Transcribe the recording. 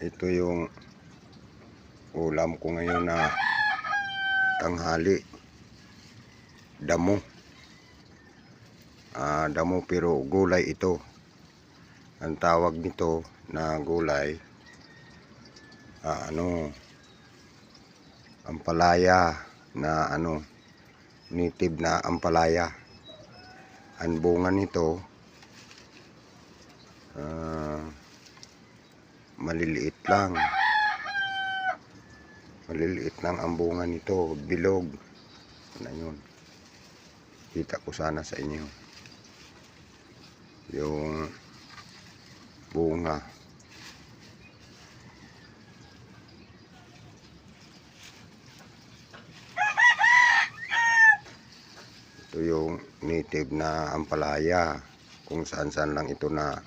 Ito yung ulam ko ngayon na tanghali. Damo. Damo pero gulay ito. Ang tawag nito na gulay, ampalaya na native na ampalaya. Ang bunga nito maliliit lang ang bunga nito, bilog na yun. Kita ko sana sa inyo yung bunga. Ito yung native na ampalaya, kung saan saan lang ito na